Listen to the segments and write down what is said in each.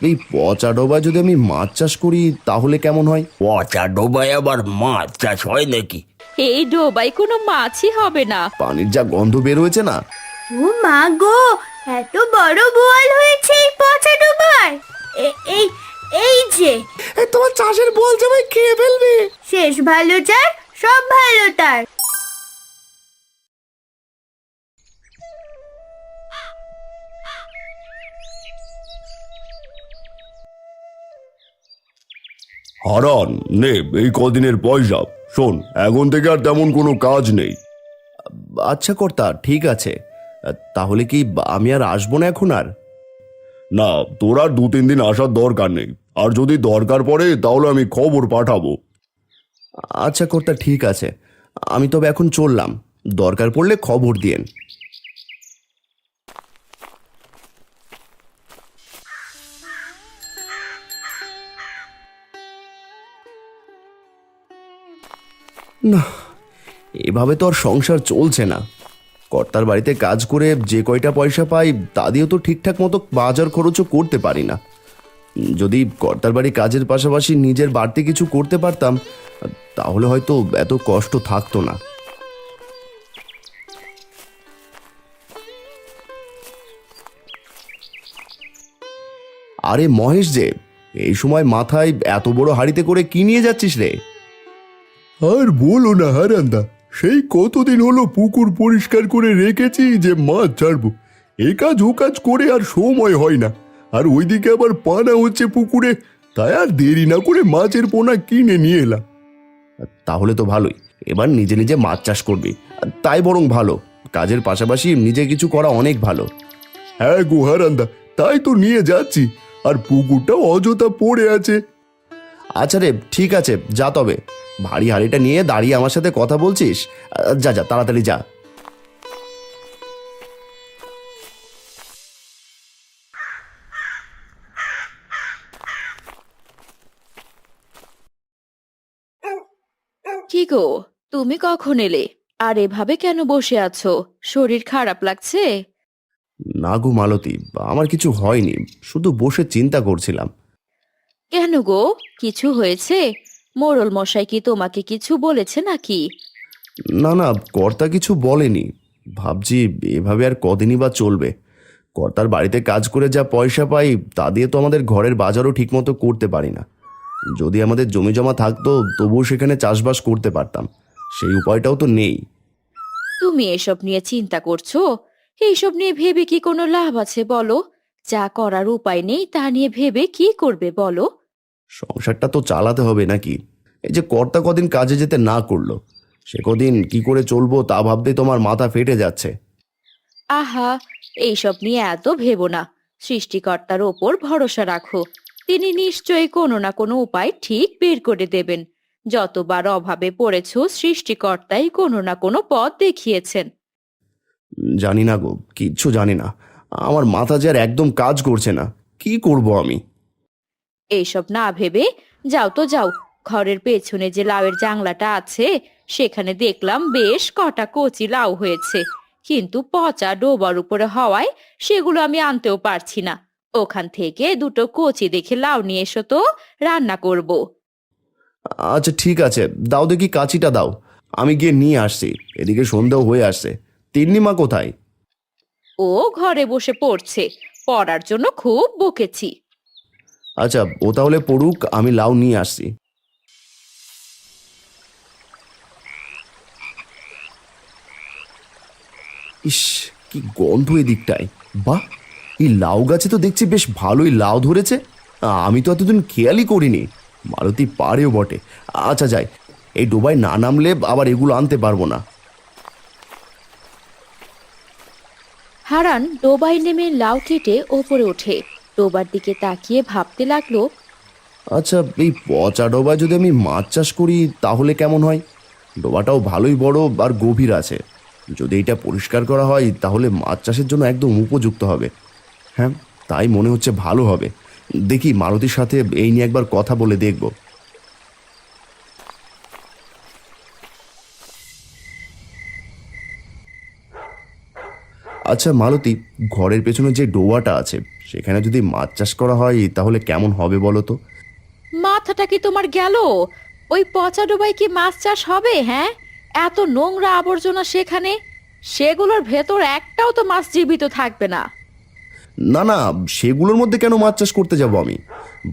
এই পচা ডোবায় যদি আমি মাছ চাষ করি তাহলে কেমন হয়? পচা ডোবায় আবার মাছ চাষ হয় নাকি? এই ডোবায় কোনো মাছই হবে না। পানির যা গন্ধ বের হয়েছে না। ও মা গো, এত বড় বোয়াল হয়েছে এই পচা ডোবায়। এই এই যে তোমার চাষের বল জামাই খেয়ে ফেলবে। শেষ ভালো যার সব ভালো তার। হারান নে এই কদিনের পয়সা। শোন, এখন থেকে আর তেমন কোনো কাজ নেই। আচ্ছা কর্তা, ঠিক আছে। তাহলে কি আমি আর আসবো না এখন? আর না, তোর আর 2-3 দিন আসার দরকার নেই। আর যদি দরকার পড়ে তাহলে আমি খবর পাঠাবো। আচ্ছা কর্তা, ঠিক আছে। আমি তবে এখন চললাম, দরকার পড়লে খবর দিয়েন। না, এভাবে তো আর সংসার চলছে না। কর্তার বাড়িতে কাজ করে যে কয়টা পয়সা পাই তা দিয়েও তো ঠিকঠাক মতো বাজার খরচও করতে পারি না। যদি কর্তার বাড়ি কাজের পাশাপাশি নিজের বাড়তি কিছু করতে পারতাম তাহলে হয়তো এত কষ্ট থাকতো না। আরে মহেশ যে, এই সময় মাথায় এত বড় হাঁড়িতে করে কি নিয়ে যাচ্ছিস রে? আর বলো না হারান্দা, সেই কতদিন হলো পুকুর পরিষ্কার করে রেখেছি যে মাছ ছাড়বো। এ কাজ ও কাজ করে আর সময় হয় না। আর ওইদিকে আবার পানা হচ্ছে পুকুরে, তাই আর দেরি না করে মাছের পোনা কিনে নিয়ে এলাম। তাহলে তো ভালোই, এবার নিজে নিজে মাছ চাষ করবি। তাই বরং ভালো, কাজের পাশাপাশি নিজে কিছু করা অনেক ভালো। হ্যাঁ গো হারান্দা, তাই তো নিয়ে যাচ্ছি। আর পুকুরটাও অযথা পড়ে আছে। আচ্ছা রে, ঠিক আছে, যা তবে। ভারী হাঁড়িটা নিয়ে দাঁড়িয়ে আমার সাথে কথা বলছিস? যা যা, তাড়াতাড়ি যা। কি গো, তুমি কখন এলে? আর এভাবে কেন বসে আছো? শরীর খারাপ লাগছে? না গো মালতী, আমার কিছু হয়নি, শুধু বসে চিন্তা করছিলাম। কেন গো, কিছু হয়েছে? মোড়ল মশাই কি তোমাকে কিছু বলেছে নাকি? না না, কর্তা কিছু বলেনি। ভাবছি এভাবে আর কদিনই বা চলবে। কর্তার বাড়িতে কাজ করে যা পয়সা পাই তা দিয়ে তো আমাদের ঘরের বাজারও ঠিকমতো করতে পারি না। যদি আমাদের জমি জমা থাকতো তবুও সেখানে চাষবাস করতে পারতাম, সেই উপায়টাও তো নেই। তুমি এসব নিয়ে চিন্তা করছো? এইসব নিয়ে ভেবে কি কোনো লাভ আছে বলো? যা করার উপায় নেই তা নিয়ে ভেবে কি করবে বলো? সংসারটা তো চালাতে হবে নাকি? এই যে কর্তা কদিন কাজে যেতে না করলো, সে কদিন কি করে চলবো তা ভাবতে তোমার মাথা ফেটে যাচ্ছে। আহা, এইসব নিয়ে এত ভেবো না। সৃষ্টিকর্তার ওপর ভরসা রাখো। তিনি নিশ্চয়ই কোনো না কোনো উপায় ঠিক বের করে দেবেন। যতবার অভাবে পড়েছো সৃষ্টিকর্তাই কোনো না কোনো পথ দেখিয়েছেন। জানি না গো, কিচ্ছু জানি না। আমার মাথা যে আর একদম কাজ করছে না, কি করব আমি? এইসব না ভেবে যাও তো যাও, ঘরের পেছনে যে লাউয়ের জাংলাটা আছে সেখানে দেখলাম বেশ কটা কচি লাউ হয়েছে, কিন্তু পচা ডোবার উপরে হওয়ায় সেগুলো আমি আনতেও পারছি না। ওখান থেকে দুটো কচি দেখে লাউ নিয়ে এসো তো, রান্না করব। আচ্ছা ঠিক আছে, দাও দেখি কাঁচিটা দাও, আমি গিয়ে নিয়ে আসছি। এদিকে সন্ধ্যাও হয়ে আসছে। তিন্নিমা কোথায়? ও ঘরে বসে পড়ছে, পড়ার জন্য খুব বকেছি। আচ্ছা, ও তাহলে পড়ুক, আমি লাউ নিয়ে আসছি। ইস, কি গন্ধ এদিকটায়! বাহ, এই লাউ গাছে তো দেখছি বেশ ভালোই লাউ ধরেছে। আমি তো এতদিন খেয়ালই করিনি। মালতী পারেও বটে। আচ্ছা যাই, এই ডোবায় না নামলে আবার এগুলো আনতে পারবো না। হারান ডোবায় নেমে লাউ কেটে ওপরে ওঠে। ডোবার দিকে তাকিয়ে ভাবতে লাগলো, আচ্ছা, এই পচা ডোবায় যদি আমি মাছ চাষ করি তাহলে কেমন হয়? ডোবাটাও ভালোই বড় আর গভীর আছে। যদি এটা পরিষ্কার করা হয় তাহলে মাছ চাষের জন্য একদম উপযুক্ত হবে। হ্যাঁ, তাই মনে হচ্ছে ভালো হবে। দেখি মালতীর সাথে এই নিয়ে একবার কথা বলে দেখব। আচ্ছা মালতী, ঘরের পেছনে যে ডোবাটা আছে সেখানে যদি মাছ চাষ করা হয় তাহলে কেমন হবে বলো তো? মাথাটা কি তোমার গেল? ওই পচা ডোবায় কি মাছ চাষ হবে? হ্যাঁ, এত নোংরা আবর্জনা সেখানে, সেগুলোর ভেতর একটাও তো মাছ জীবিত থাকবে না। না না, সেগুলোর মধ্যে কেন মাছ চাষ করতে যাব আমি?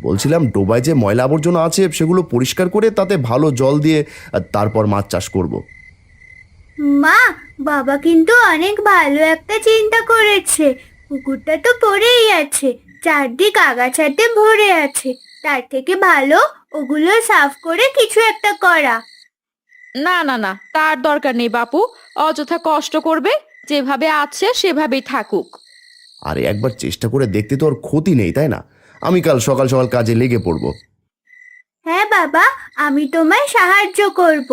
বলছিলাম ডোবায় যে ময়লা আবর্জনা আছে সেগুলো পরিষ্কার করে তাতে ভালো জল দিয়ে তারপর মাছ চাষ করব। মা, বাবা কিন্তু অনেক ভালো একটা চিন্তা করেছে। পুকুরটা তো পড়েই আছে, চারদিক আগাছাতে ভরে আছে। তার থেকে ভালো ওগুলো সাফ করে কিছু একটা করা। না না না, তার দরকার নেই বাপু, অযথা কষ্ট করবে। যেভাবে আছে সেভাবেই থাকুক। আরে একবার চেষ্টা করে দেখতে তো আর ক্ষতি নেই, তাই না? আমি কাল সকাল সকাল কাজে লেগে পড়ব। হ্যাঁ বাবা, আমি তোমায় সাহায্য করব।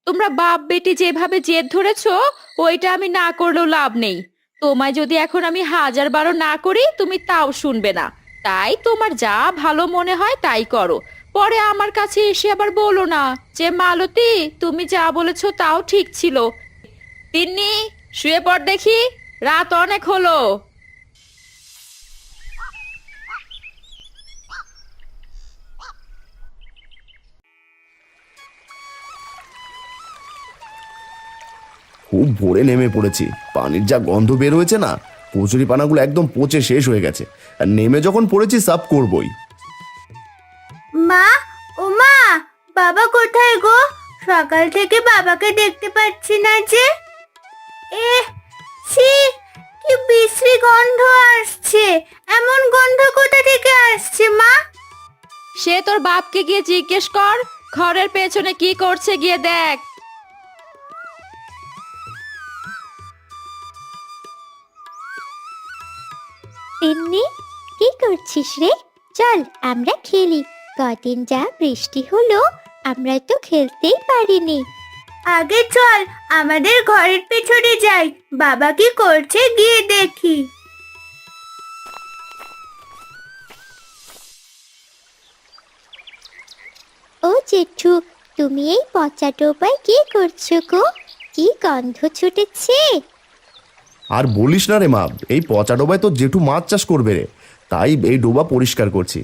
তোমরা বাপ বেটি যেভাবে জেদ ধরেছো, ওইটা আমি না করলেও লাভ নেই। তোমায় যদি এখন আমি 1000 বার না করি তুমি তাও শুনবে না। তাই তোমার যা ভালো মনে হয় তাই করো। পরে আমার কাছে এসে আবার বলো না যে মালতী তুমি যা বলেছো তাও ঠিক ছিল। তিন্নি, শুয়ে পড় দেখি, রাত অনেক হলো। খুব ভোরে নেমে পড়েছি, পানির যা গন্ধ বের হয়েছে না, কচুরি পানাগুলো একদম পচে শেষ হয়ে গেছে। আর নেমে যখন পড়েছি সাফ করবই। মা, ও মা, বাবা কোথায় গো? সকাল থেকে বাবাকে দেখতে পাচ্ছি না যে। ছি, কি বিশ্রী গন্ধ আসছে। এমন গন্ধ কোথা থেকে আসছে মা? সে তোর বাপকে গিয়ে জিজ্ঞেস কর, ঘরের পেছনে কি করছে গিয়ে দেখ। তিন্নি, কি করছিস রে? চল আমরা খেলি। কদিন যা বৃষ্টি হলো, আমরা তো খেলতেই পারিনি। আগে চল আমাদের ঘরের পেছনে যাই, বাবা কি করছে গিয়ে দেখি। ও জেঠু, তুমি এই পচা ডোবায় কি করছো গো? কি গন্ধ ছুটেছে! আর বলিস না রে মা, এই পচা ডোবায় তো জেঠু মাছ চাষ করবে রে, তাই এই ডোবা পরিষ্কার করছি।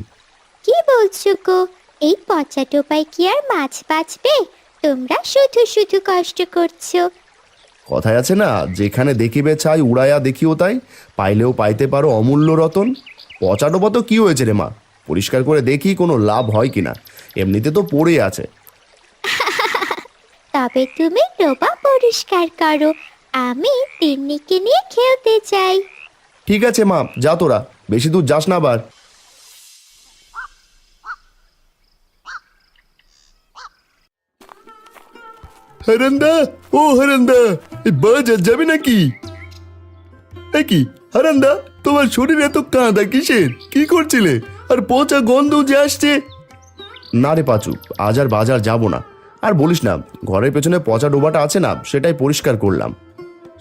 কি বলছো গো? এই পচা ডোবায় কি আর মাছ বাঁচবে? তোমরা শুধু শুধু কষ্ট করছো। কথায় আছে না, যেখানে দেখিবে ছাই উড়াইয়া দেখিও তাই, পাইলেও পাইতে পারো অমূল্য রতন। পচা ডোবা তো কি হয়েছে রে মা, পরিষ্কার করে দেখি কোনো লাভ হয় কিনা, এমনিতে তো পড়ে আছে। তবে তুমি ডোবা পরিষ্কার করো, আমি তিন্নিকে নিয়ে খেলতে চাই। ঠিক আছে মা, যা তোরা, বেশি দূর যাস না আবার। হারান্দা, ও হারান্দা, এই বাজার যাবে নাকি? কি হারান্দা, তোমার শরীর এত কাঁদা কিসের? কি করছিলে? আর পচা গন্ধ যে আসছে। না রে পাচু, আজ আর বাজার যাব না। আর বলিস না, ঘরের পেছনে পচা ডোবাটা আছে না, সেটাই পরিষ্কার করলাম।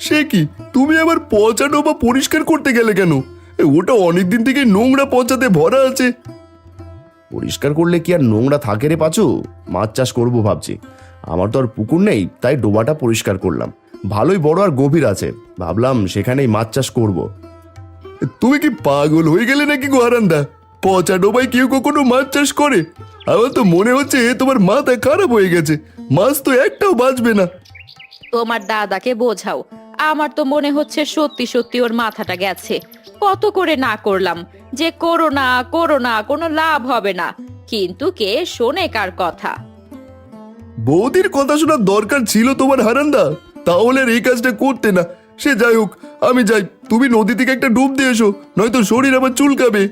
সে কি, তুমি আবার পচা ডোবা পরিষ্কার করতে গেলে কেন? ওটা অনেকদিন থেকে নোংরা পচাতে ভরা আছে। পরিষ্কার করলে কি আর নোংরা থাকে রে পাচু? মাছ চাষ করবো ভাবছি, আমার তো আর পুকুর নেই, তাই ডোবাটা পরিষ্কার করলাম। ভালোই বড় আর গভীর আছে, ভাবলাম সেখানেই মাছ চাষ করব। তুমি কি পাগল হয়ে গেলে নাকি গো হারান্দা? পচা ডোবায় কেউ কখনো মাছ চাষ করে? আমার তো মনে হচ্ছে তোমার মাথা খারাপ হয়ে গেছে। মাছ তো একটাও বাঁচবে না। তোমার দাদাকে বোঝাও, আমার তো মনে হচ্ছে সত্যি সত্যি ওর মাথাটা গেছে। কত করে না করলাম যে করো না করো না, কোনো লাভ হবে না, কিন্তু কে শোনে কার কথা? বৌদির কথা শোনার দরকার ছিল তোমার হারান্দা, তাহলে আর এই কাজটা করতে না। সে যাই হোক, আমি যাই, তুমি নদী থেকে একটা ডুব দিয়ে এসো, নয়তো শরীর আবার চুলকাবে।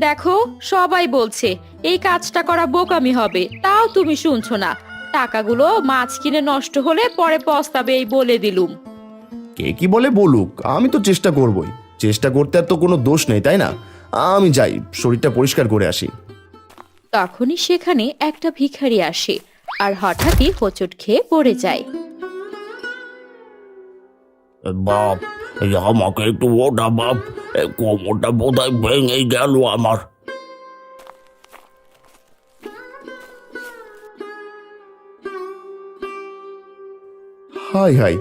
দেখো, সবাই বলছে এই কাজটা করা বোকামি হবে, তাও তুমি শুনছো না। টাকাগুলো মাছ কিনে নষ্ট হলে পরে পস্তাবে, এই বলে দিলুম। কে কি বলে বলুক, আমি তো চেষ্টা করবই। চেষ্টা করতে আর তো কোনো দোষ নেই, তাই না? আমি যাই, শরীরটা পরিষ্কার করে আসি। তখনই সেখানে একটা ভিখারি আসে আর হঠাৎই হোঁচট খেয়ে পড়ে যায়। বাপ, এই আমাকে একটু ওটা বাপ, এই কোমরটা বোধহয় ভেঙে গেল আমার। হাই হাই,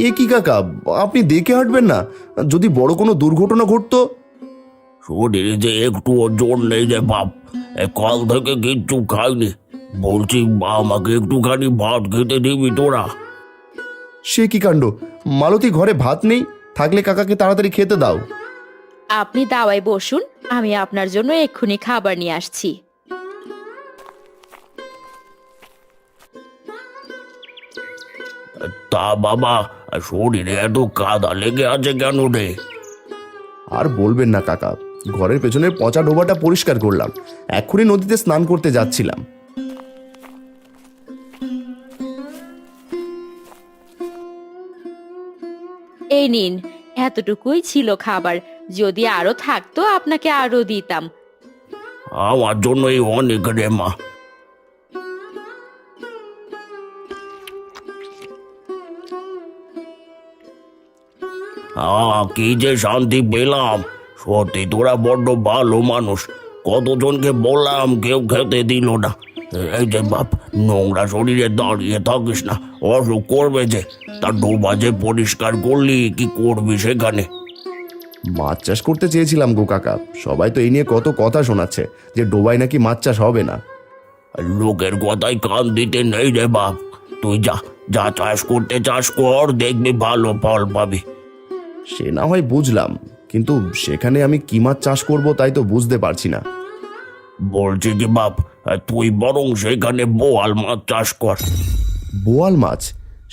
এ কি কাকা, আপনি দেখে হাঁটবেন না? যদি বড় কোনো দুর্ঘটনা ঘটতো? শরীরে যে একটু জোর নেই রে বাপ, কাল থেকে কিচ্ছু খাইনি। বলছি আমাকে একটুখানি ভাত খেতে দিবি তোরা? সে কি কাণ্ড, মালতী ঘরে ভাত নেই? থাকলে কাকাকে তাড়াতাড়ি খেতে দাও। আপনি দাওয়ায় বসুন, আমি আপনার জন্য এক্ষুনি খাবার নিয়ে আসছি। তা বাবা, শরীরে এত কাদা লেগে আছে কেন রে? আর বলবেন না কাকা, ঘরের পেছনের পচা ডোবাটা পরিষ্কার করলাম, এক্ষুনি নদীতে স্নান করতে যাচ্ছিলাম। এই নিন, এতটুকুই ছিল খাবার, যদি আরো থাকতো আপনাকে আরো দিতাম। আমার জন্যই অনেক রে মা। কি যে শান্তি পেলাম। সত্যি তোরা বড্ড ভালো মানুষ। কতজনকে বললাম, কেউ খেতে দিল না। এই যে বাপ, নোংরা শরীরে দাঁড়িয়ে থাকিস না, অসুখ করবে যে। তা ডোবা যে পরিষ্কার করলি, কি করবি সেখানে? মাছ চাষ করতে চেয়েছিলাম গো কাকা, সবাই তো এই নিয়ে কত কথা শোনাচ্ছে যে ডোবায় নাকি মাছ চাষ হবে না। লোকের কথায় কান দিতে নেই রে বাপ। তুই যা যা চাষ করতে চাষ কর, দেখবি ভালো ফল পাবি। সে না হয় বুঝলাম, কিন্তু সেখানে আমি কি মাছ চাষ করব তাই তো বুঝতে পারছি না। বলছি কি বাপ, তুই বরং সেখানে বোয়াল মাছ চাষ কর। বোয়াল মাছ?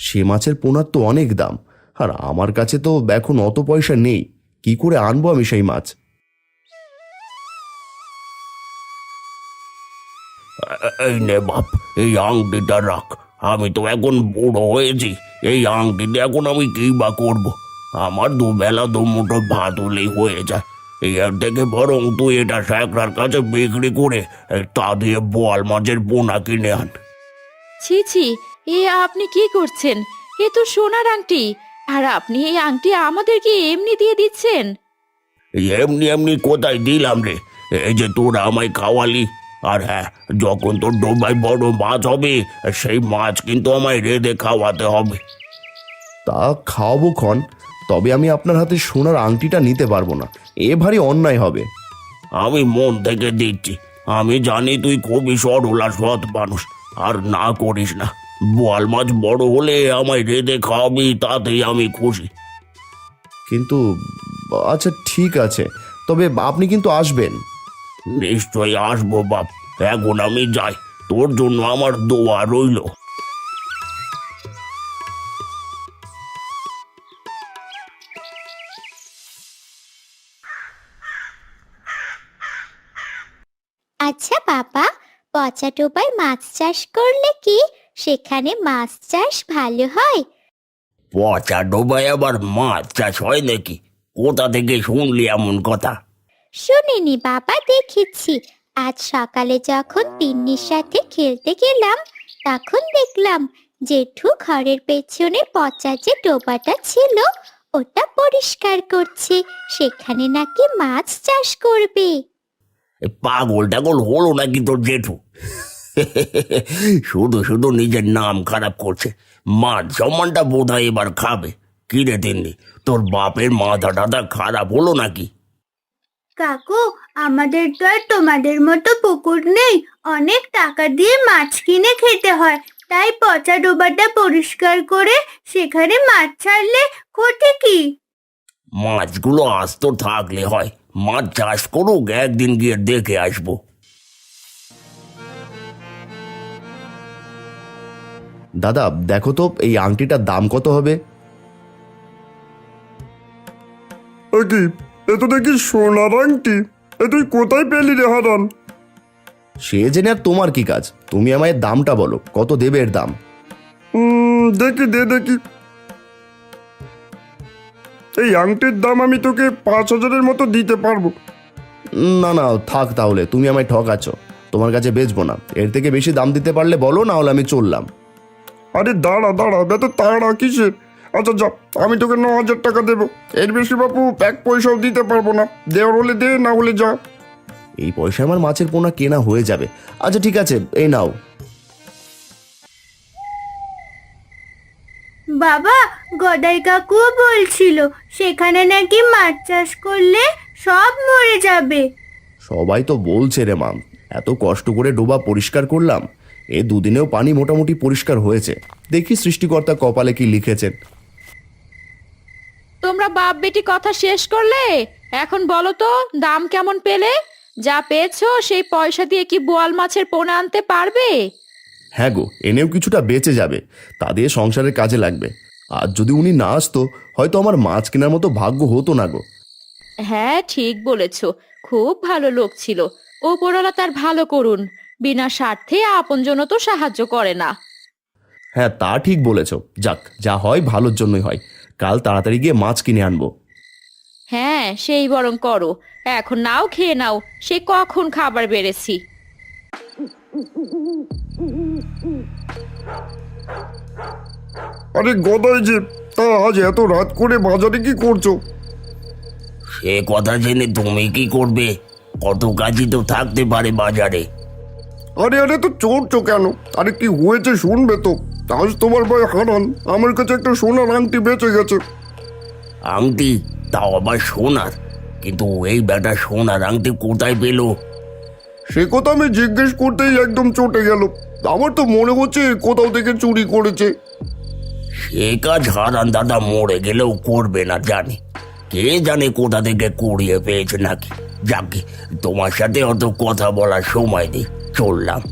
সে মাছের পোনার তো অনেক দাম, আর আমার কাছে তো এখন অত পয়সা নেই। কি করে আনবো আমি সেই মাছ? এই নে বাপ, এই আংটিটা রাখ। আমি তো এখন বুড়ো হয়েছি, এই আংটিতে এখন আমি কি বা করবো? আমার দুবেলা দুমুঠো ভাত হলেই হয়ে যায়। এর থেকে বরং তুই এটা স্যাকরার কাছে বিক্রি করে তা দিয়ে বোয়াল মাছের পোনা কিনে আন। ছি ছি, এ আপনি কি করছেন? এ তো সোনার আংটি, আর আপনি এই আংটি আমাদেরকে এমনি দিয়ে দিচ্ছেন? এমনি এমনি কোথায় দিলাম রে? এই যে তোরা আমায় খাওয়ালি। আর হ্যাঁ, যখন তোর ডোবায় বড় মাছ হবে, সেই মাছ কিন্তু আমায় রেঁধে খাওয়াতে হবে। তা খাওয়াবো ক্ষণ, তবে আমি আপনার হাতে সোনার আংটিটা নিতে পারবো না, এ ভারী অন্যায় হবে। আমি মন থেকে দিচ্ছি। আমি জানি তুই খুবই সরল আর সৎ মানুষ। আর না করিস না। বোয়াল মাছ বড় হলে আমায় রেঁধে খাওয়াবি, তাতেই আমি খুশি। কিন্তু আচ্ছা ঠিক আছে, তবে আপনি কিন্তু আসবেন। নিশ্চয়ই আসবো বাপ। এখন আমি যাই, তোর জন্য আমার দোয়া রইল। আচ্ছা বাবা, পচা ডোবায় মাছ চাষ করলে কি সেখানে মাছ চাষ ভালো হয়? পচা ডোবায় আবার মাছ চাষ হয় নাকি? কোথা থেকে শুনলি এমন কথা? শুনিনি বাবা, দেখেছি। আজ সকালে যখন তিন্নির সাথে খেলতে গেলাম, তখন দেখলাম জেঠু ঘরের পেছনে পচা যে ডোবাটা ছিল ওটা পরিষ্কার করছে, সেখানে নাকি মাছ চাষ করবে। পাগল টাগল হলো নাকি তোর জেঠু? শুধু শুধু নিজের নাম খারাপ করছে। মান সম্মানটা বোধ হয় এবার খাবে। কিরে তিন্নি, তোর বাপের মাথা টাথা খারাপ হলো নাকি? কাকু, আমাদের তো আর তোমাদের মতো পুকুর নেই, অনেক টাকা দিয়ে মাছ কিনে খেতে হয়। তাই পচা ডোবাটা পরিষ্কার করে সেখানে মাছ ছাড়লে ক্ষতি কি? মাছগুলো আস্ত থাকলে হয়। মাছ চাষ করুক, একদিন গিয়ে দেখে আসবো। দাদা দেখো তো এই আংটিটার দাম কত হবে? কি এ তো দেখি সোনার আংটি, এ তুই কোথায় পেলি রে হারান? সে জেনে আর তোমার কি কাজ? তুমি আমায় দামটা বলো, কত দেবে এর দাম? দেখি দেখি, এই আংটির দাম আমি তোকে 5,000-এর মতো দিতে পারবো। না না থাক, তাহলে তুমি আমায় ঠকাচ্ছ, তোমার কাছে বেচবো না। এর থেকে বেশি দাম দিতে পারলে বলো, না হলে আমি চললাম। আরে দাঁড়া এত তাড়া কিসের? আচ্ছা যা, আমি তোকে 9,000 টাকা দেবো। এর বেশি বাপু এক পয়সাও দিতে পারবো না। দেওয়ার হলে দে, না হলে যা। এই পয়সা আমার মাছের পোনা কেনা হয়ে যাবে। আচ্ছা ঠিক আছে, এই নাও। বাবা, গদাই কাকুও বলছিল সেখানে নাকি মাছ চাষ করলে সব মরে যাবে। সবাই তো বলছে রে মা, এত কষ্ট করে ডোবা পরিষ্কার করলাম, এ দুদিনেও পানি মোটামুটি পরিষ্কার হয়েছে। দেখি সৃষ্টিকর্তা কপালে কি লিখেছেন। তোমরা বাপ বেটি কথা শেষ করলে? এখন বলো তো, দাম কেমন পেলে? যা পেয়েছো সেই পয়সা দিয়ে কি বোয়াল মাছের পোনা আনতে পারবে? হ্যাঁ গো, এনেও কিছুটা বেঁচে যাবে, তা দিয়ে সংসারের কাজে লাগবে। আর যদি উনি না আসতো, হয়তো আমার মাছ কেনার মতো ভাগ্য হতো না গো। হ্যাঁ, ঠিক বলেছো, খুব ভালো লোক ছিল। ওপরওয়ালা তার ভালো করুন, বিনা স্বার্থে আপনজন তো সাহায্য করে না। হ্যাঁ, তা ঠিক বলেছ। যাক, যা হয় ভালোর জন্যই হয়। কাল তাড়াতাড়ি গিয়ে মাছ কিনে আনবো। হ্যাঁ, সেই বরং করো। এখন নাও, খেয়ে নাও, সে কখন খাবার বেড়েছি। আরে গদাই যে, তা আজ এত রাত করে বাজারে কি করছো? সে কথা জেনে তুমি কি করবে? কত কাজই তো থাকতে পারে বাজারে। আরে আরে, তো চড়ছো কেন? আরে কি হয়েছে শুনবে তো। আজ তোমার ভাই হারান আমার কাছে একটা সোনার আংটি বেঁচে গেছে। আংটি? তাও আবার সোনার? কিন্তু এই বেটা সোনার আংটি কোথায় পেলো? সে কথা আমি জিজ্ঞেস করতেই একদম চটে গেল। আমার তো মনে হচ্ছে কোথাও থেকে চুরি করেছে। সে কাজ হারান দাদা মরে গেলেও করবে না জানি। কে জানে কোথা থেকে কুড়িয়ে পেয়েছে নাকি। যাকে, তোমার সাথে অত কথা বলার সময় নেই, চললাম।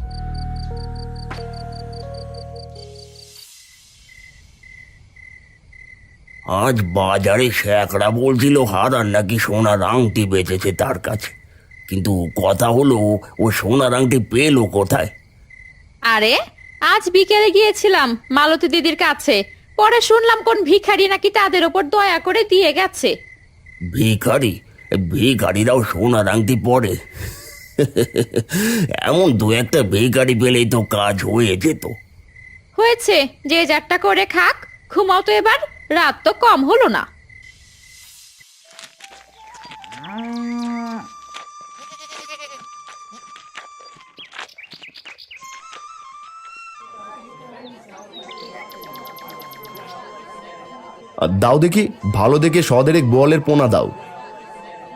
আজ বাজারে শ্যাকরা বলছিল হারান নাকি সোনার আংটি বেচেছে তার কাছে। কিন্তু কথা হলো, ও সোনার আংটি পেলো কোথায়? আরে, আজ বিকেলে গিয়েছিলাম মালতী দিদির কাছে, পরে শুনলাম কোন ভিখারি নাকি তাদের ওপর দয়া করে দিয়ে গেছে। ভিখারি? ভিখারিরাও সোনার আংটি পরে? এমন দু একটা ভিখারি পেলেই তো কাজ হয়ে যেত। হয়েছে, যে যারটা করে খাক। ঘুমাও তো এবার, রাত তো কম হলো না। আর দাও দেখি, ভালো দেখে সদেরেক বোয়ালের পোনা দাও।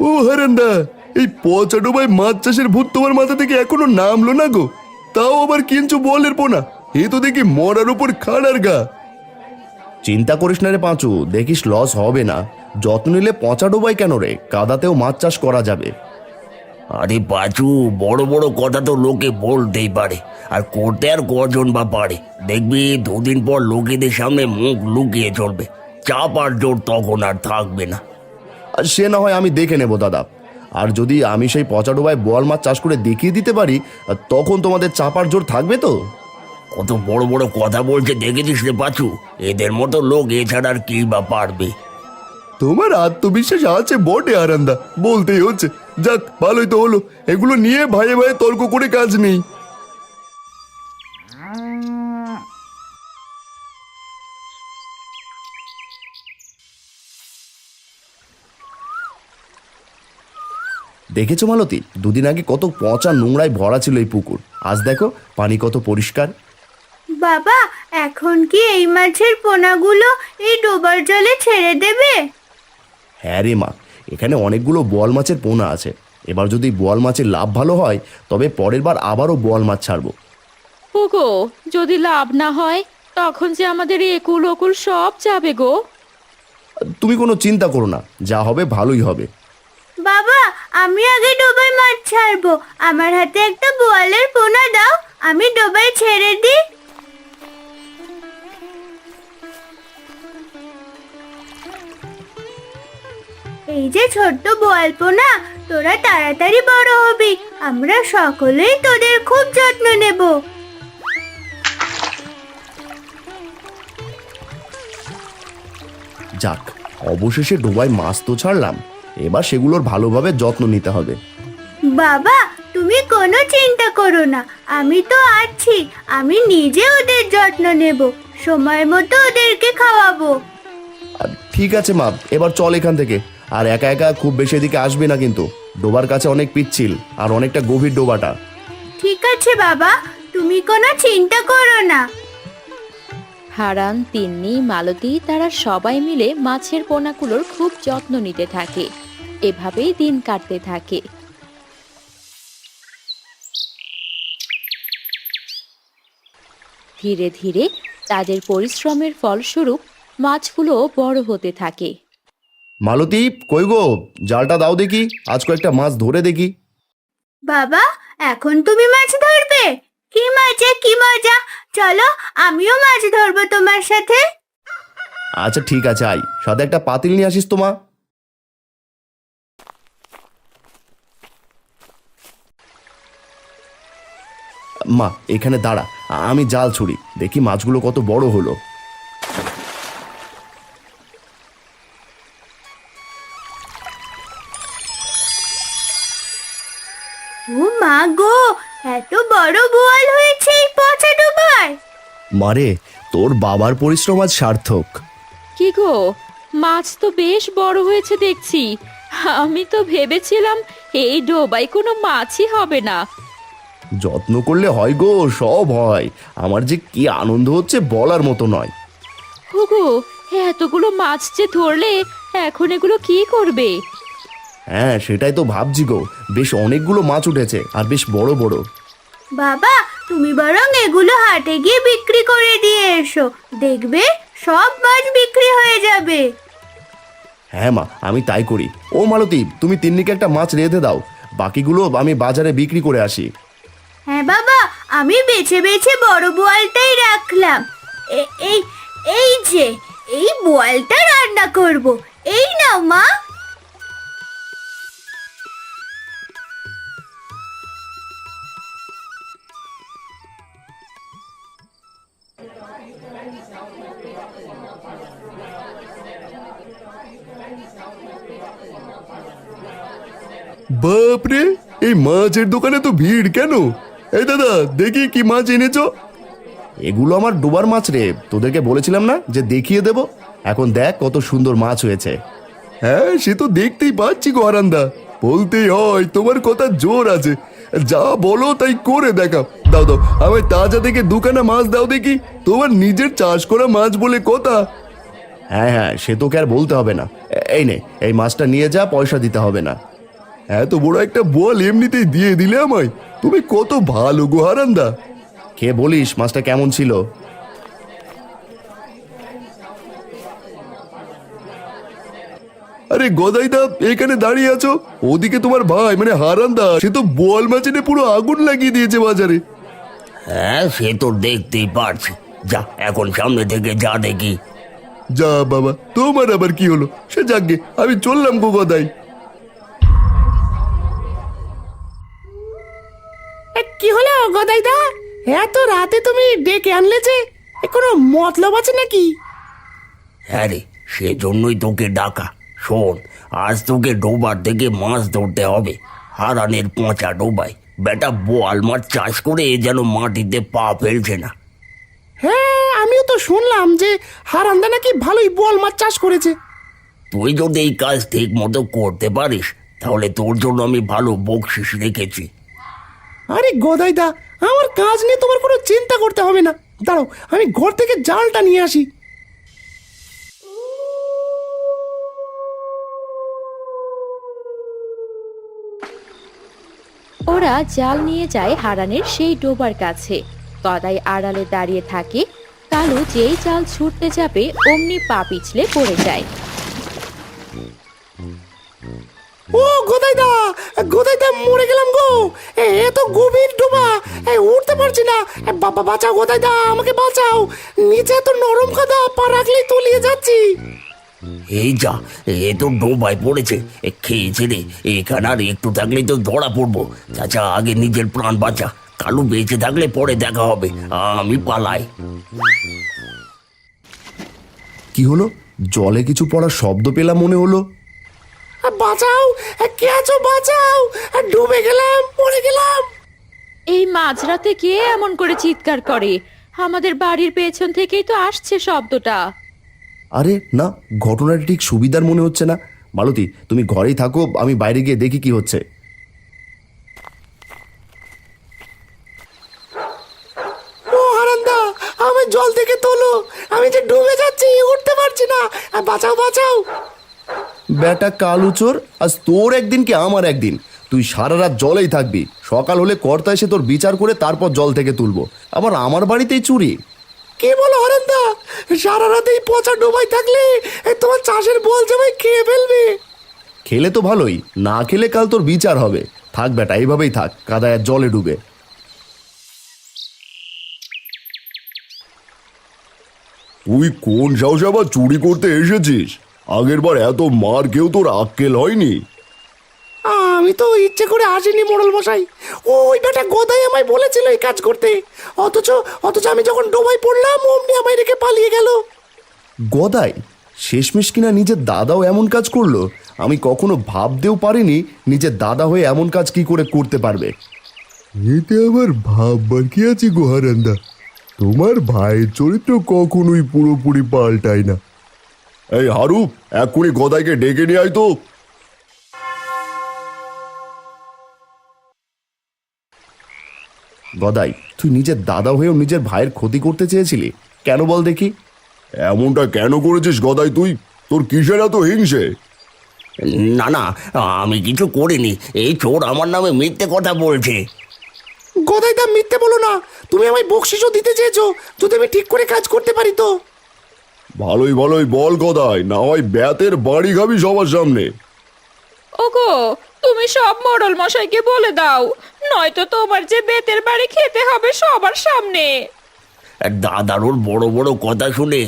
ও হারান্দা, এই পচা ডোবায় মাছ চাষের ভূত তোমার মাথা থেকে এখনো নামলো না গো। তাও আবার কিনছো বলের পোনা? এ তো দেখি মরার উপর খাড়ার গা। চিন্তা করিস না রে পাঁচু, দেখিস লস হবে না। যত্ন নিলে পচা ডোবাই কেন রে, কাদাতেও মাছ চাষ করা যাবে। আরে পাঁচু, বড় বড় কথা তো লোকে বলতেই পারে, আর করতে আর কজন বা পারে। দেখবি দুদিন পর লোকেদের সামনে মুখ লুকিয়ে চলবে, চাপ আর জোর তখন আর থাকবে না। আর সে না হয় আমি দেখে নেব দাদা। আর যদি আমি সেই পচা ডোবায় বোয়াল মাছ চাষ করে দেখিয়ে দিতে পারি, তখন তোমাদের চাপার জোর থাকবে তো। কত বড় বড় কথা বলছে দেখেছিস রে পাঁচু? এদের মতো লোক এছাড়া আর কি বা পারবে? তোমার আত্মবিশ্বাস আছে বটে হারান্দা, বলতেই হচ্ছে। যাক, ভালোই তো হলো। এগুলো নিয়ে ভাইয়ে ভাইয়ে তর্ক করে কাজ নেই। দেখেছো মালতী, দুদিন আগে কত পচা নোংরায় ভরা ছিল এই পুকুর, আজ দেখো পানি কত পরিষ্কার। বাবা, এখন কি এই মাছের পোনাগুলো এই ডোবার জলে ছেড়ে দেবে? হ্যাঁ রে মা, এখানে অনেকগুলো বোয়াল মাছের পোনা আছে। এবার যদি বোয়াল মাছের লাভ ভালো হয়, তবে পরের বার আবারও বোয়াল মাছ ছাড়বো। ওগো, যদি লাভ না হয় তখন যে আমাদের একুল ওকুল সব যাবে গো। তুমি কোনো চিন্তা করো না, যা হবে ভালোই হবে। বাবা, আমি আগে ডোবায় মাছ ছাড়বো। আমার হাতে একটা বোয়ালের পোনা দাও, আমি ডোবায় ছেড়ে দিই। এই যে ছোট্ট বোয়াল পোনা, তোরা তাড়াতাড়ি বড় হবি। আমরা সকলেই তোদের খুব যত্ন নেব। যাক, অবশেষে ডোবায় মাছ তো ছাড়লাম, এবার সেগুলোর ভালোভাবে যত্ন নিতে হবে। বাবা, তুমি কোনো চিন্তা করো না, আমি তো আছি। আমি নিজে ওদের যত্ন নেব, সময় মতো ওদেরকে খাওয়াবো। আর ঠিক আছে মা, এবার চল এখান থেকে। আর একা একা খুব বেশি এদিকে আসবে না কিন্তু, ডোবার কাছে অনেক পিচ্ছিল আর অনেকটা গভীর ডোবাটা। ঠিক আছে বাবা, তুমি কোনো চিন্তা করো না। হারান, তিন্নি, মালতী তারা সবাই মিলে মাছের পোনাগুলোর খুব যত্ন নিতে থাকে। এভাবেই দিন কাটতে থাকে। ধীরে ধীরে তাদের পরিশ্রমের ফলস্বরূপ মাছগুলো বড় হতে থাকে। মালতী, কই গো, জালটা দাও দেখি, আজ কয়েকটা মাছ ধরে দেখি। বাবা, এখন তুমি মাছ ধরবে? কি মজা, কি মজা! চলো, আমিও মাছ ধরবো তোমার সাথে। আচ্ছা ঠিক আছে, আই, সাথে একটা পাতিল নিয়ে আসিস তো মা। মা এখানে দাঁড়া, আমি জাল ছুড়ি, দেখি মাছগুলো কত বড় হলো। ও মা গো, এত বড় বোয়াল হয়েছে এই পচা ডোবায়! মারে, তোর বাবার পরিশ্রম আজ সার্থক। কি গো, মাছ তো বেশ বড় হয়েছে দেখছি। আমি তো ভেবেছিলাম এই ডোবায় কোনো মাছই হবে না। যত্ন করলে হয় গো, সব হয়। আমার যে কি আনন্দ হচ্ছে বলার মতো নয়। হুগো, এতগুলো মাছ যে ধরলে, এখন এগুলো কি করবে? হ্যাঁ সেটাই তো ভাবছি গো, বেশ অনেকগুলো মাছ উঠেছে আর বেশ বড় বড়। বাবা, তুমি বরং এগুলো হাটে গিয়ে বিক্রি করে দিয়ে এসো, দেখবে সব মাছ বিক্রি হয়ে যাবে। হ্যাঁ মা, আমি তাই করি। ও মালতী, তুমি তিন্নিকে একটা মাছ রেঁধে দাও, বাকিগুলো আমি বাজারে বিক্রি করে আসি। হ্যাঁ বাবা, আমি বেছে বেছে বড় বোয়ালটাই রাখলাম। এই এই যে এই বোয়ালটা রান্না করব। এই নাও মা। বাপরে, এই মাছের দোকানে তো ভিড় কেন? এই দাদা, দেখি কি মাছ এনেছো। এগুলো আমার ডোবার মাছ রে, তোদেরকে বলেছিলাম না যে দেখিয়ে দেব। এখন দেখ কত সুন্দর মাছ হয়েছে। হ্যাঁ, সে তো দেখতেই পাচ্ছি গো হারান্দা, বলতেই হয় তোমার কথা জোর আছে। যা বলো তাই করে দেখাও। দাও দাও, আমায় তাজা থেকে দুখানা মাছ দাও দেখি, তোমার নিজের চাষ করা মাছ বলে কথা। হ্যাঁ হ্যাঁ, সে তোকে আর বলতে হবে না। এই নে, এই মাছটা নিয়ে যা, পয়সা দিতে হবে না। এত বড় একটা বল এমনিতেই দিয়ে দিলে আমায়, তুমি কত ভালো গো হারান্দা। খেয়ে বলিস মাছটা কেমন ছিল। আরে গদাইদা, এখানে দাঁড়িয়ে আছো, ওদিকে তোমার ভাই মানে হারান্দা, সে তো বোয়াল মাছ এনে পুরো আগুন লাগিয়ে দিয়েছে বাজারে। হ্যাঁ, সে তো দেখতেই পারছি। যা, এখন সামনে থেকে যা দেখি। যা বাবা, তোমার আবার কি হলো? সে যাকগে, আমি চললাম গো গদাই। কি হলো গদাইদা, এত রাতে তুমি ডেকে আনলে যে? কোনো মতলব আছে নাকি? হ্যাঁ রে, সেজন্যই তোকে ডাকা। শোন, আজ তোকে ডোবার থেকে মাছ ধরতে হবে, হারানের পচা ডোবায়। বেটা বোয়াল মাছ চাষ করে যেন মাটিতে পা ফেলছে না। হ্যাঁ, আমিও তো শুনলাম যে হারান্দা নাকি ভালোই বোয়াল মাছ চাষ করেছে। তুই যদি এই কাজ ঠিক মতো করতে পারিস, তাহলে তোর জন্য আমি ভালো বকশিস রেখেছি। আরে গদাইদা, আমার কাজ নিয়ে তোমার কোনো চিন্তা করতে হবে না। দাঁড়াও, আমি ঘর থেকে জালটা নিয়ে আসি। ওরা জাল নিয়ে যায় হারানের সেই ডোবার কাছে। গদাই আড়ালে দাঁড়িয়ে থাকে। কালু যেই জাল ছুটতে যাবে অমনি পা পিছলে পড়ে যায়। ও গদাইদা, গদাইদা মরে গেলাম গো। এত গভীর ডোবা, উঠতে পারছি না। বাবা বাঁচাও গদাইদা, আমাকে বাঁচাও। নিচে এত নরম কাদা, পা রাখলেই তলিয়ে যাচ্ছি। এই যা, এ তো ডোবায় পড়েছে। খেয়েছে রে, এখানে আর একটু থাকলেই তো ধরা পড়বো। চাচা, আগে নিজের প্রাণ বাঁচা। কালু বেঁচে থাকলে পরে দেখা হবে। আমি পালাই। কি হলো? জলে কিছু পড়ার শব্দ পেলাম মনে হলো। বাঁচাও, কে আছো বাঁচাও, ডুবে গেলাম, মরে গেলাম। এই মাঝরাতে কে এমন করে চিৎকার করে? আমাদের বাড়ির পেছন থেকেই তো আসছে শব্দটা। আরে না, ঘটনাটা ঠিক সুবিধার মনে হচ্ছে না। মালতী, তুমি ঘরেই থাকো, আমি বাইরে গিয়ে দেখি কি হচ্ছে। ও হারান্দা, আমি জল থেকে তোলো, বেটা কালুচোর, আজ তোর একদিন কি আমার একদিন। তুই সারা রাত জলেই থাকবি, সকাল হলে কর্তা এসে তোর বিচার করে তারপর জল থেকে তুলবো। আবার আমার বাড়িতেই চুরি। কে বলো হারান্দা, সারা রাত এই পচা ডোবাই থাকলে তোমার চাষের বল জামাই খেয়ে ফেলবে। খেলে তো ভালোই, না খেলে কাল তোর বিচার হবে। থাক বেটা, এইভাবেই থাক, কাদায় আর জলে ডুবে। তুই কোন সাহসে আবার চুরি করতে এসেছিস? আগের বার এত মার কেউ তোর আক্কেল হয়নি। আমি তো ইচ্ছে করে আসিনি মোড়ল মশাই, ওই বেটা গোদাই আমায় বলেছিল এই কাজ করতে। অথচ অথচ আমি যখন ডোবাই পড়লাম অমনি আমায় রেখে পালিয়ে গেল। গদাই? শেষমেশ কিনা নিজের দাদাও এমন কাজ করলো। আমি কখনো ভাবতেও পারিনি নিজের দাদা হয়ে এমন কাজ কি করে করতে পারবে। এতে আবার ভাববার কি আছে গো হারান্দা? তোমার ভাইয়ের চরিত্র কখনোই পুরোপুরি পাল্টায় না। এই হারু, এক্ষুনি গদাইকে ডেকে নিয়ে আয় তো। গদাই, তুই নিজের দাদা হয়েও নিজের ভাইয়ের ক্ষতি করতে চেয়েছিলি, কেন বল দেখি? এমনটা কেন করেছিস গদাই তুই? তোর কিসের এত হিংসে? না না, আমি কিছু করিনি। এই চোর আমার নামে মিথ্যে কথা বলছে। গোদাই দা মিথ্যে বলো না, তুমি আমায় বকশিসও দিতে চেয়েছো যদি আমি ঠিক করে কাজ করতে পারি তো। ভালোই ভালোই বল গদাই, না হয় ব্যাতের বাড়ি খাবি সবার সামনে। ওগো, তুমি সব মোড়ল মশাইকে বলে দাও, নয়তো তোমার যে বেতের বাড়ি খেতে হবে সবার সামনে। দাদার ওর বড় বড় কথা শুনে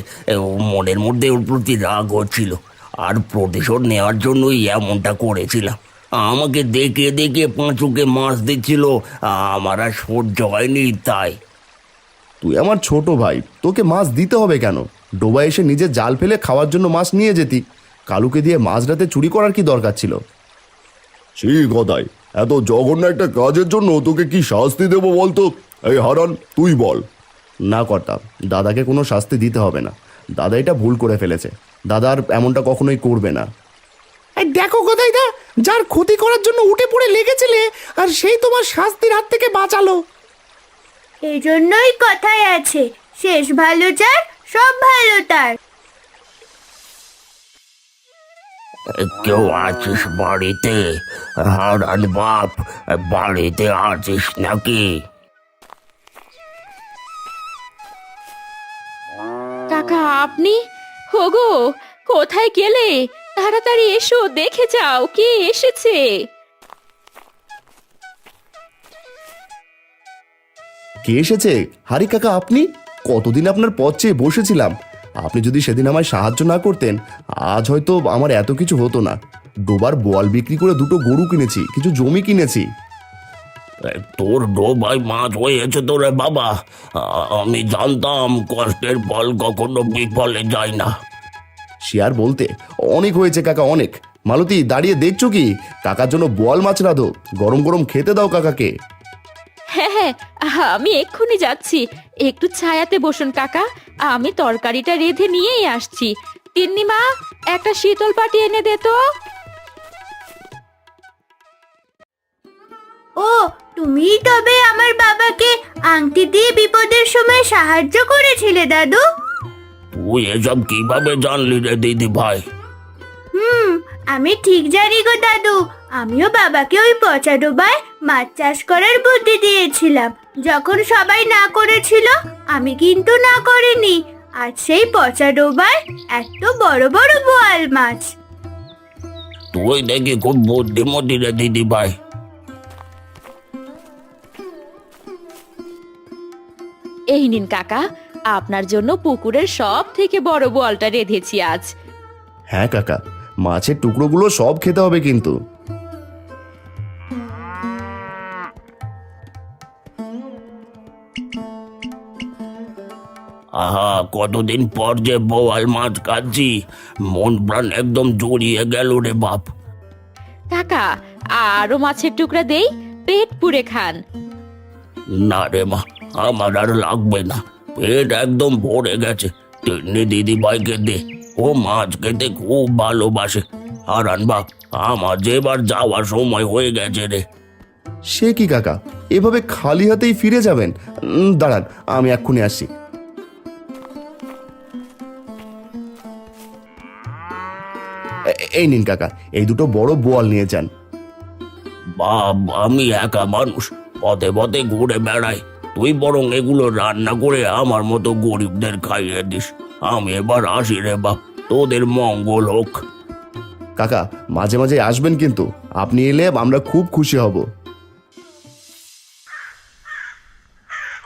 মনের মধ্যে ওর প্রতি রাগ হচ্ছিল, আর প্রতিশোধ নেওয়ার জন্যই এমনটা করেছিলাম। আমাকে দেখে দেখে পাঁচুকে মাছ দিচ্ছিল, আমার আর সহ্য হয়নি তাই। তুই আমার ছোট ভাই, তোকে মাছ দিতে হবে কেন? ডোবা এসে নিজের জাল ফেলে খাওয়ার জন্য মাছ নিয়ে যেতি। কালুকে দিয়ে মাঝরাতে চুরি করার কি দরকার ছিল? ছি গদাই, এত জঘন্য একটা কাজের জন্য তোকে কি শাস্তি দেবো বলতো? এই হারান, তুই বল। না কর্তা, দাদাকে কোনো শাস্তি দিতে হবে না। দাদা এটা ভুল করে ফেলেছে। দাদা আর এমনটা কখনোই করবে না। এই দেখো গোদাই দা, যার ক্ষতি করার জন্য উঠে পড়ে লেগেছিলে আর সেই তোমার শাস্তির হাত থেকে বাঁচালো। এই জন্যই কথায় আছে, শেষ ভালো যার সব ভালো তার। কেউ আছিস বাড়িতে? হারান বাপ, বাড়িতে আছিস নাকি? কাকা, আপনি? ওগো, কোথায় গেলে? তাড়াতাড়ি এসো, দেখে যাও কে এসেছে। কে এসেছে? হারি কাকা, আপনি? কতদিন আপনার পথ চেয়ে বসেছিলাম। আপনি যদি সেদিন আমায় সাহায্য না করতেন, আজ হয়তো আমার এত কিছু হতো না। ডোবার বোয়াল বিক্রি করে দুটো গরু কিনেছি, কিছু জমি কিনেছি। তোর ডোবাই মাছ হয়েছে তোরে বাবা। আমি জানতাম কষ্টের ফল কখনো বিফলে যায় না। সে আর বলতে, অনেক হয়েছে কাকা, অনেক। মালতী, দাঁড়িয়ে দেখছো কি? কাকার জন্য বোয়াল মাছ রাঁধো, গরম গরম খেতে দাও কাকাকে। হ্যাঁ হ্যাঁ, আমি এক্ষুনি যাচ্ছি। একটু ছায়াতে বসুন কাকা, আমি তরকারিটা রেঁধে নিয়েই আসছি। তিন্নি মা, একটা শীতল পাটি এনে দে তো। ও, তুমিই তবে আমার বাবাকে আংটি দিয়ে বিপদের সময় সাহায্য করেছিলে দাদু? তুই এসব কিভাবে জানলি রে দিদি ভাই? আমি ঠিক জানি গো দাদু, আমিও বাবাকে ওই পচা ডোবায় মাছ চাষ করার বুদ্ধি দিয়েছিলাম। যখন সবাই না করেছিল, আমি কিন্তু না করিনি। আর সেই পচা ডোবায় এত বড় বড় বোয়াল মাছ। তুই দেখি খুব বুদ্ধিমতী রে দিদি ভাই। এই নিন কাকা, আপনার জন্য পুকুরের সব থেকে বড় বোয়ালটা রেঁধেছি আজ। হ্যাঁ কাকা, মাছের টুকরোগুলো সব খেতে হবে কিন্তু। আহা, কতদিন পর যে বোয়াল মাছ খাচ্ছি, মন প্রাণ একদম জড়িয়ে গেল রে বাপ। কাকা, আরো মাছের টুকরা দেই, পেট পুরে খান। না রে মা, আমার আর লাগবে না, পেট একদম ভরে গেছে। তিন্নি দিদি ভাইকে দে, ও মাছ খেতে খুব ভালোবাসে। হারান বাপ, আমার যে এবার যাওয়ার সময় হয়ে গেছে রে। সে কি কাকা, এভাবে খালি হাতেই ফিরে যাবেন? দাঁড়ান, আমি এক্ষুনি আসছি। এই নিন কাকা, এই দুটো বড় বোয়াল নিয়ে যান। বাপ, আমি একা মানুষ, পথে পথে ঘুরে বেড়াই। তুই বরং এগুলো রান্না করে আমার মতো গরিবদের খাইয়ে দিস। আমি এবার আসি রে বাপ, তোদের মঙ্গল হোক। কাকা, মাঝে মাঝে আসবেন কিন্তু, আপনি এলে আমরা খুব খুশি হব।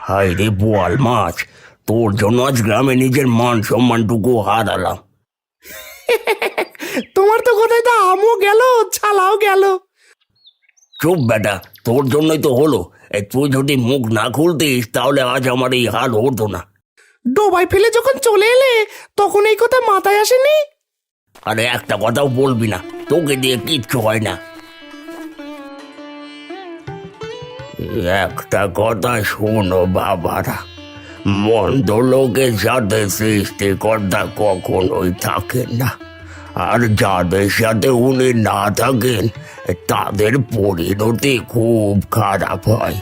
হাই রে বোয়াল মাছ, তোর জন্য আজ গ্রামে নিজের মান সম্মানটুকু হারালাম। তোমার তো কোথায় দা আমও গেল, ছালাও গেল। চুপ বেটা, তোর জন্যই তো হলো। তুই যদি মুখ না খুলতিস তাহলে আজ আমার এই হাল হতো না। ডোবায় ফেলে যখন চলে এলে তখন এই কথা মাথায় আসেনি? আরে একটা কথাও বলবি না, তোকে দিয়ে কিচ্ছু হয় না। একটা কথা শোনো বাবারা, মন্দ লোকের সাথে সৃষ্টিকর্তা কখনোই থাকেন না, আর যাদের সাথে উনি না থাকেন তাদের পরিণতি খুব খারাপ হয়।